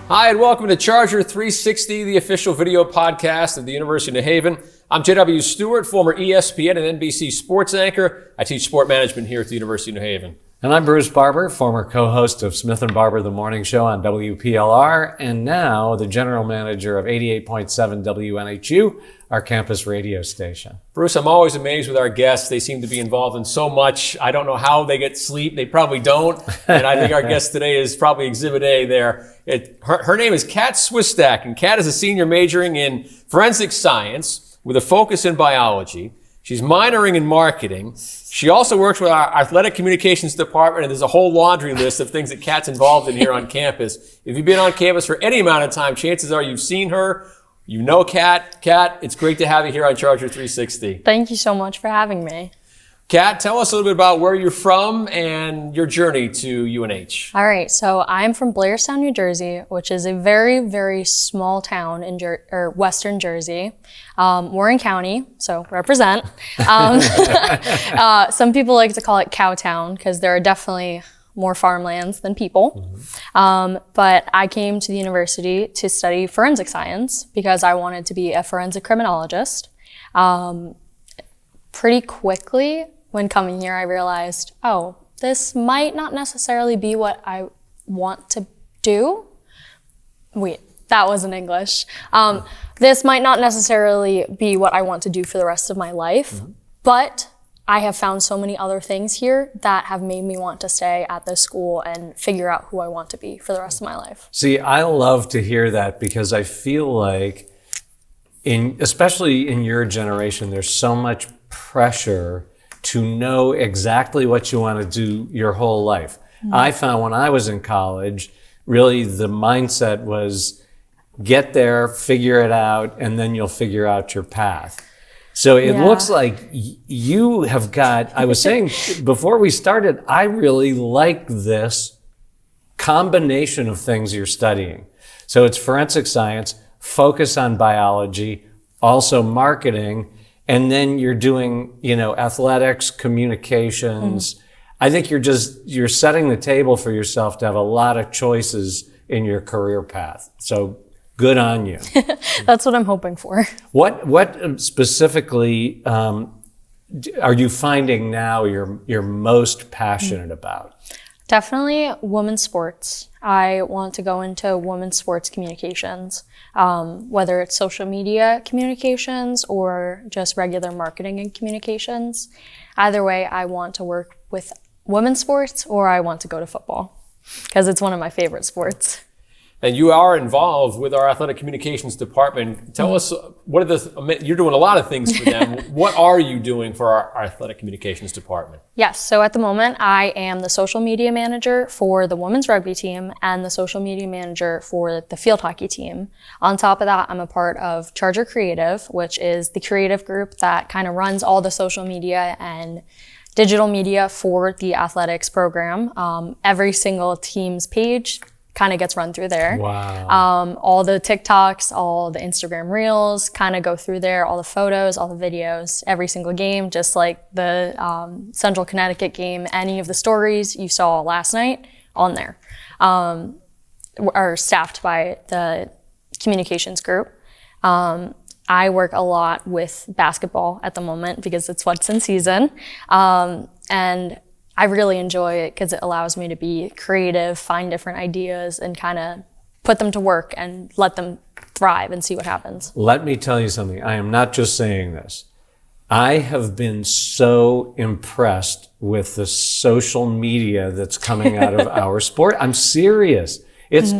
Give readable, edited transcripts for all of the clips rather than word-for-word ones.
Hi, and welcome to Charger 360, the official video podcast of the University of New Haven. I'm J.W. Stewart, former ESPN and NBC sports anchor. I teach sport management here at the University of New Haven. And I'm Bruce Barber, former co-host of Smith & Barber, the morning show on WPLR, and now the general manager of 88.7 WNHU, our campus radio station. Bruce, I'm always amazed with our guests. They seem to be involved in so much. I don't know how they get sleep. They probably don't. And I think our guest today is probably Exhibit A there. Her name is Kat Swistak, and Kat is a senior majoring in forensic science with a focus in biology. She's minoring in marketing. She also works with our athletic communications department, and there's a whole laundry list of things that Kat's involved in here on campus. If you've been on campus for any amount of time, chances are you've seen her. You know Kat. Kat, it's great to have you here on Charger 360. Thank you so much for having me. Kat, tell us a little bit about where you're from and your journey to UNH. All right, so I'm from Blairstown, New Jersey, which is a very, very small town in Western Jersey. Warren County, so represent. Some people like to call it Cowtown because there are definitely more farmlands than people. But I came to the university to study forensic science because I wanted to be a forensic criminologist. Pretty quickly, when coming here, I realized, oh, this might not necessarily be what I want to do. Wait, that wasn't English. This might not necessarily be what I want to do for the rest of my life, but I have found so many other things here that have made me want to stay at this school and figure out who I want to be for the rest of my life. See, I love to hear that because I feel like, especially in your generation, there's so much pressure to know exactly what you want to do your whole life. I found when I was in college, really the mindset was get there, figure it out, and then you'll figure out your path. So it looks like you have got, I was saying before we started, I really like this combination of things you're studying. So it's forensic science, focus on biology, also marketing, and then you're doing, athletics, communications. I think you're setting the table for yourself to have a lot of choices in your career path. So good on you. That's what I'm hoping for. What specifically are you finding now you're most passionate about? Definitely women's sports. I want to go into women's sports communications, whether it's social media communications or just regular marketing and communications. Either way, I want to work with women's sports or I want to go to football because it's one of my favorite sports. And you are involved with our athletic communications department. Tell us, you're doing a lot of things for them. What are you doing for our athletic communications department? Yes, so at the moment, I am the social media manager for the women's rugby team and the social media manager for the field hockey team. On top of that, I'm a part of Charger Creative, which is the creative group that kind of runs all the social media and digital media for the athletics program. Every single team's page kind of gets run through there. Wow. All the TikToks, all the Instagram reels kind of go through there, all the photos, all the videos, every single game, just like the Central Connecticut game, any of the stories you saw last night on there are staffed by the communications group. I work a lot with basketball at the moment because it's what's in season. And I really enjoy it because it allows me to be creative, find different ideas, and kind of put them to work and let them thrive and see what happens. Let me tell you something. I am not just saying this. I have been so impressed with the social media that's coming out of our sport. I'm serious. It's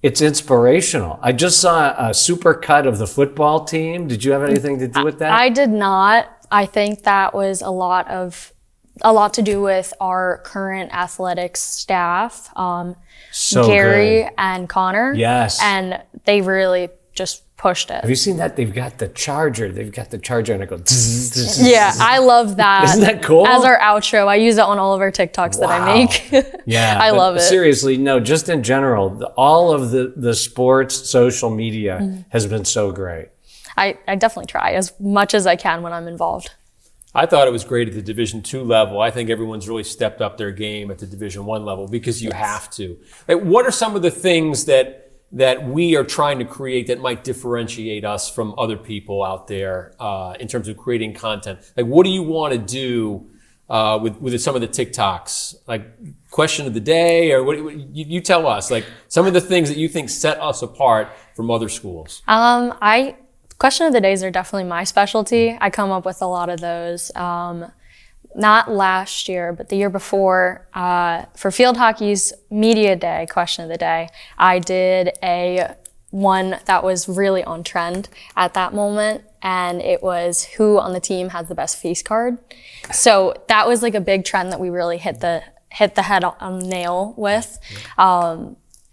it's inspirational. I just saw a super cut of the football team. Did you have anything to do with that? I did not. I think that was a lot to do with our current athletics staff, So Gary good. and Connor. Yes. And they really just pushed it. Have you seen that? They've got the charger and it goes. Yeah, I love that. Isn't that cool? As our outro. I use it on all of our TikToks that I make. Yeah. I love it. Seriously, no, just in general, all of the sports social media has been so great. I definitely try as much as I can when I'm involved. I thought it was great at the Division II level. I think everyone's really stepped up their game at the Division I level because you have to. Like, what are some of the things that that we are trying to create that might differentiate us from other people out there in terms of creating content? Like, what do you want to do with some of the TikToks? Like, question of the day, or what you tell us, like some of the things that you think set us apart from other schools. Question of the days are definitely my specialty. I come up with a lot of those. Not last year, but the year before, for field hockey's media day, question of the day, I did one that was really on trend at that moment, and it was who on the team has the best face card. So that was like a big trend that we really hit the head on nail with.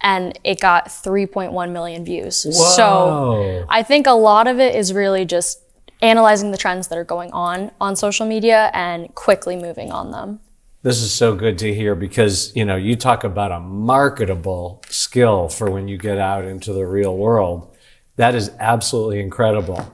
And it got 3.1 million views. Whoa. So I think a lot of it is really just analyzing the trends that are going on social media and quickly moving on them. This is so good to hear because, you talk about a marketable skill for when you get out into the real world. That is absolutely incredible.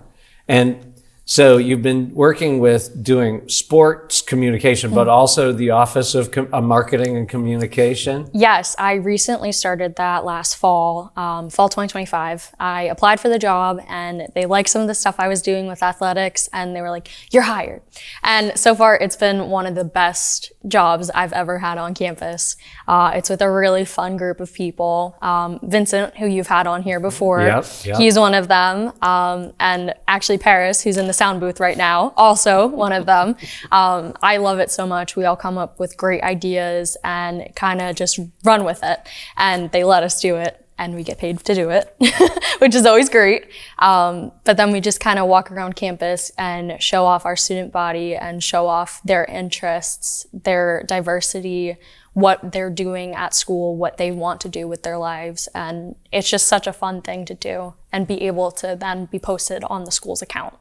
And so you've been working with doing sports communication, but also the Office of Marketing and Communication? Yes, I recently started that last fall, fall 2025. I applied for the job and they liked some of the stuff I was doing with athletics and they were like, "You're hired." And so far it's been one of the best jobs I've ever had on campus. It's with a really fun group of people. Vincent, who you've had on here before, Yep. He's one of them. And actually Paris, who's in the sound booth right now, also one of them. I love it so much. We all come up with great ideas and kind of just run with it. And they let us do it and we get paid to do it, which is always great. But then we just kind of walk around campus and show off our student body and show off their interests, their diversity, what they're doing at school, what they want to do with their lives. And it's just such a fun thing to do and be able to then be posted on the school's account.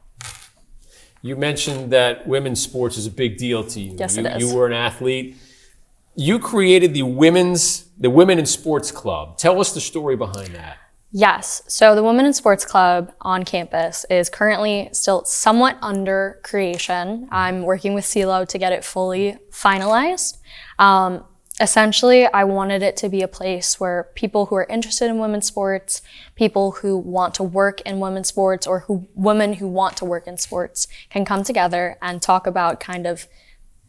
You mentioned that women's sports is a big deal to you. Yes, it is. You were an athlete. You created the Women in Sports Club. Tell us the story behind that. Yes. So the Women in Sports Club on campus is currently still somewhat under creation. I'm working with CeeLo to get it fully finalized. Essentially, I wanted it to be a place where people who are interested in women's sports, people who want to work in women's sports, or women who want to work in sports can come together and talk about kind of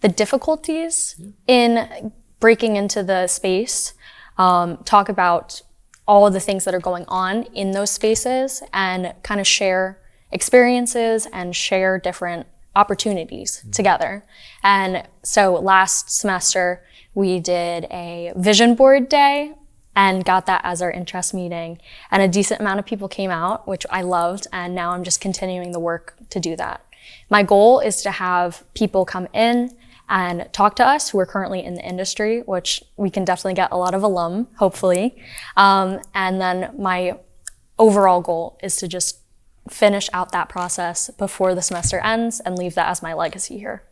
the difficulties in breaking into the space, talk about all of the things that are going on in those spaces, and kind of share experiences and share different opportunities together. And so last semester, we did a vision board day and got that as our interest meeting. And a decent amount of people came out, which I loved. And now I'm just continuing the work to do that. My goal is to have people come in and talk to us who are currently in the industry, which we can definitely get a lot of alum, hopefully. And then my overall goal is to just finish out that process before the semester ends and leave that as my legacy here.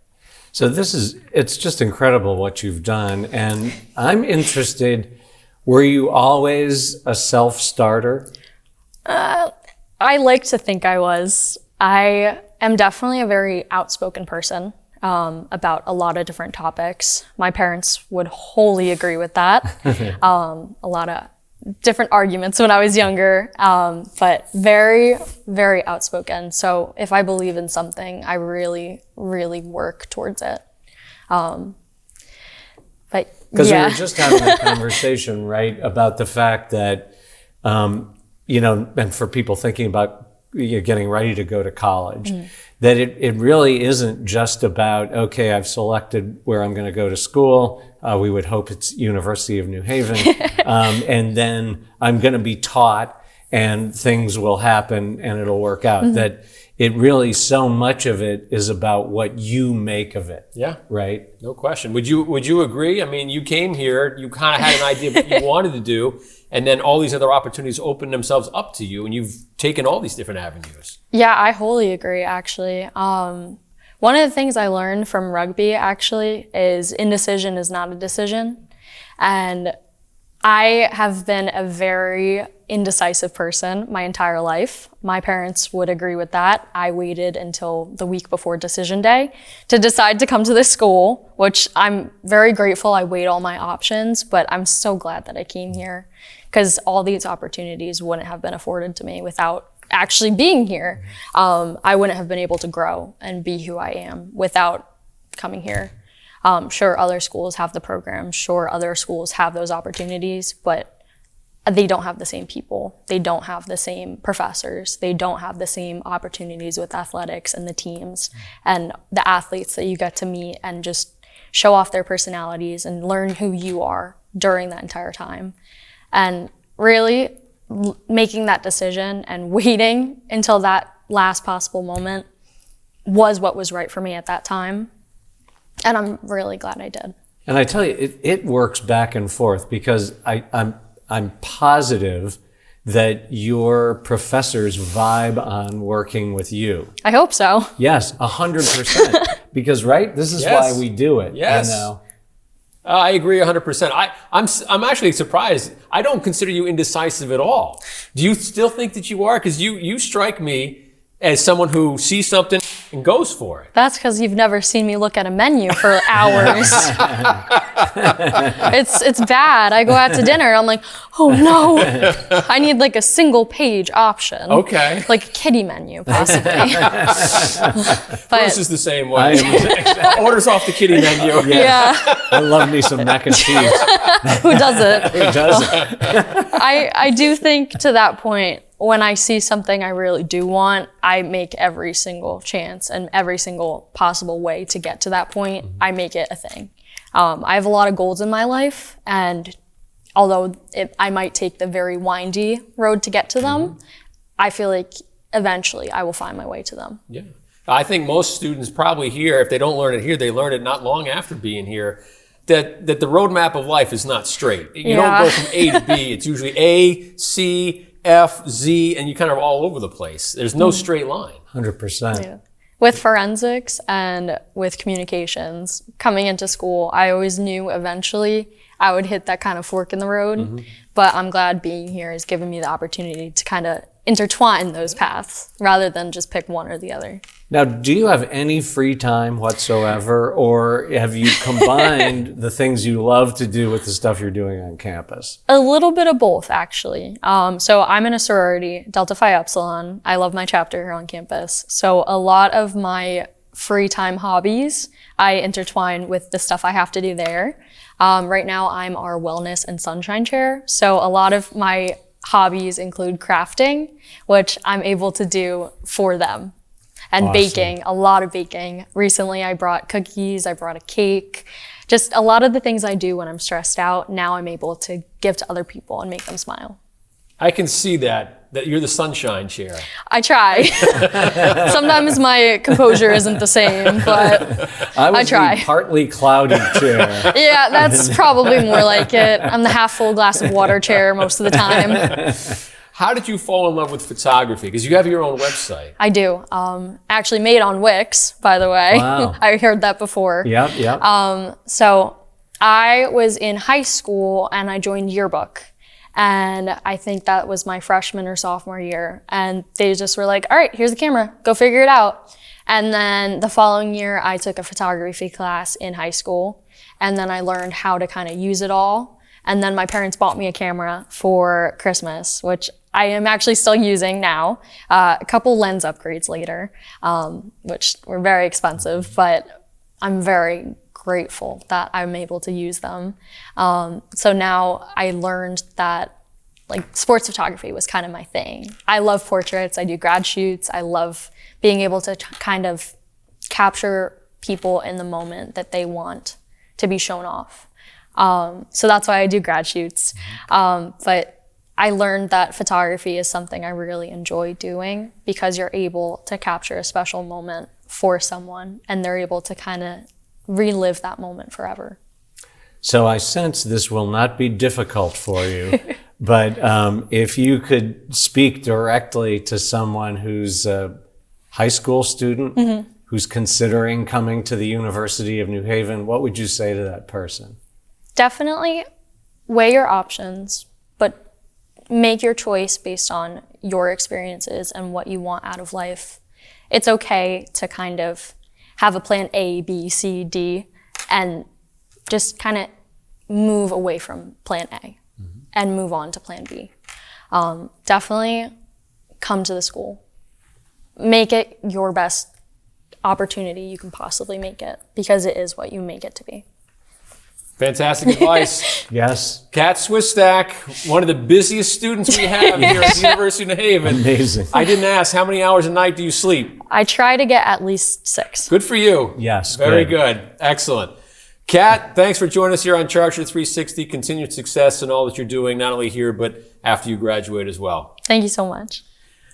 So it's just incredible what you've done. And I'm interested, were you always a self-starter? I like to think I was. I am definitely a very outspoken person about a lot of different topics. My parents would wholly agree with that. A lot of different arguments when I was younger, but very, very outspoken. So if I believe in something, I really, really work towards it. But Because yeah. we were just having a conversation, right, about the fact that, and for people thinking about getting ready to go to college, that it really isn't just about, okay, I've selected where I'm going to go to school. We would hope it's University of New Haven. And then I'm going to be taught and things will happen and it'll work out. That it really, so much of it is about what you make of it. Yeah. Right? No question. Would you agree? I mean, you came here, you kind of had an idea of what you wanted to do, and then all these other opportunities opened themselves up to you, and you've taken all these different avenues. Yeah, I wholly agree, actually. One of the things I learned from rugby, actually, is indecision is not a decision. And I have been a very indecisive person my entire life. My parents would agree with that. I waited until the week before decision day to decide to come to this school, which I'm very grateful. I weighed all my options, but I'm so glad that I came here because all these opportunities wouldn't have been afforded to me without actually being here. I wouldn't have been able to grow and be who I am without coming here. Sure, other schools have the programs. Sure, other schools have those opportunities, but they don't have the same people. They don't have the same professors. They don't have the same opportunities with athletics and the teams and the athletes that you get to meet and just show off their personalities and learn who you are during that entire time. And really making that decision and waiting until that last possible moment was what was right for me at that time. And I'm really glad I did. And I tell you, it works back and forth because I'm positive that your professors vibe on working with you. I hope so. Yes, 100%. Because, right, this is Yes. why we do it. Yes. You know? I agree 100%. I'm actually surprised. I don't consider you indecisive at all. Do you still think that you are? Because you strike me as someone who sees something and goes for it. That's because you've never seen me look at a menu for hours. It's bad. I go out to dinner, I'm like, oh no, I need like a single page option. Okay. Like a kiddie menu, possibly. Bruce is the same way. Orders off the kiddie menu. Yeah, I love me some mac and cheese. who doesn't? Who doesn't? I do think to that point, when I see something I really do want, I make every single chance and every single possible way to get to that point. I make it a thing. I have a lot of goals in my life, and although I might take the very windy road to get to them, I feel like eventually I will find my way to them. Yeah. I think most students probably here, if they don't learn it here, they learn it not long after being here, that the roadmap of life is not straight. You don't go from A to B. It's usually A, C, F, Z, and you're kind of all over the place. There's no straight line. 100%. Yeah. With forensics and with communications, coming into school, I always knew eventually I would hit that kind of fork in the road. But I'm glad being here has given me the opportunity to kind of intertwine those paths rather than just pick one or the other. Now, do you have any free time whatsoever, or have you combined the things you love to do with the stuff you're doing on campus? A little bit of both, actually. So I'm in a sorority, Delta Phi Epsilon. I love my chapter here on campus. So a lot of my free time hobbies, I intertwine with the stuff I have to do there. Right now, I'm our wellness and sunshine chair. So a lot of my hobbies include crafting, which I'm able to do for them. And Awesome. Baking, a lot of baking. Recently, I brought cookies, I brought a cake. Just a lot of the things I do when I'm stressed out, now I'm able to give to other people and make them smile. I can see that you're the sunshine chair. I try. Sometimes my composure isn't the same, but I try. the partly cloudy chair. yeah, that's probably more like it. I'm the half full glass of water chair most of the time. How did you fall in love with photography? Because you have your own website. I do. Actually made on Wix, by the way. Wow. I heard that before. Yep. So I was in high school and I joined yearbook. And I think that was my freshman or sophomore year. And they just were like, all right, here's the camera, go figure it out. And then the following year, I took a photography class in high school. And then I learned how to kind of use it all. And then my parents bought me a camera for Christmas, which I am actually still using now. A couple lens upgrades later, which were very expensive, but I'm very grateful that I'm able to use them. So now I learned that like sports photography was kind of my thing. I love portraits, I do grad shoots, I love being able to kind of capture people in the moment that they want to be shown off. So that's why I do grad shoots. But I learned that photography is something I really enjoy doing because you're able to capture a special moment for someone and they're able to kind of relive that moment forever. So I sense this will not be difficult for you, but if you could speak directly to someone who's a high school student, who's considering coming to the University of New Haven, what would you say to that person? Definitely weigh your options, but make your choice based on your experiences and what you want out of life. It's okay to kind of have a plan A, B, C, D, and just kind of move away from plan A and move on to plan B. Definitely come to the school. Make it your best opportunity you can possibly make it, because it is what you make it to be. Fantastic advice. Yes. Kat Swistak, one of the busiest students we have here at the University of New Haven. Amazing. I didn't ask, how many hours a night do you sleep? I try to get at least 6. Good for you. Yes, Very good. good. Excellent. Kat, thanks for joining us here on Charger 360. Continued success in all that you're doing, not only here, but after you graduate as well. Thank you so much.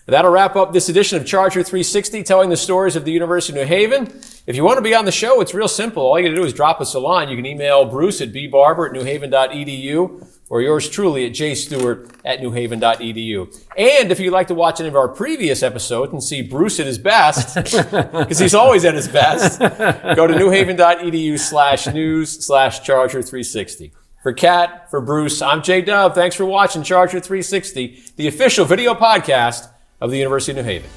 That'll wrap up this edition of Charger 360, telling the stories of the University of New Haven. If you want to be on the show, it's real simple. All you got to do is drop us a line. You can email Bruce at bbarber@newhaven.edu or yours truly at jstewart@newhaven.edu. And if you'd like to watch any of our previous episodes and see Bruce at his best, because he's always at his best, go to newhaven.edu/news/Charger360. For Kat, for Bruce, I'm J Dub. Thanks for watching Charger 360, the official video podcast of the University of New Haven.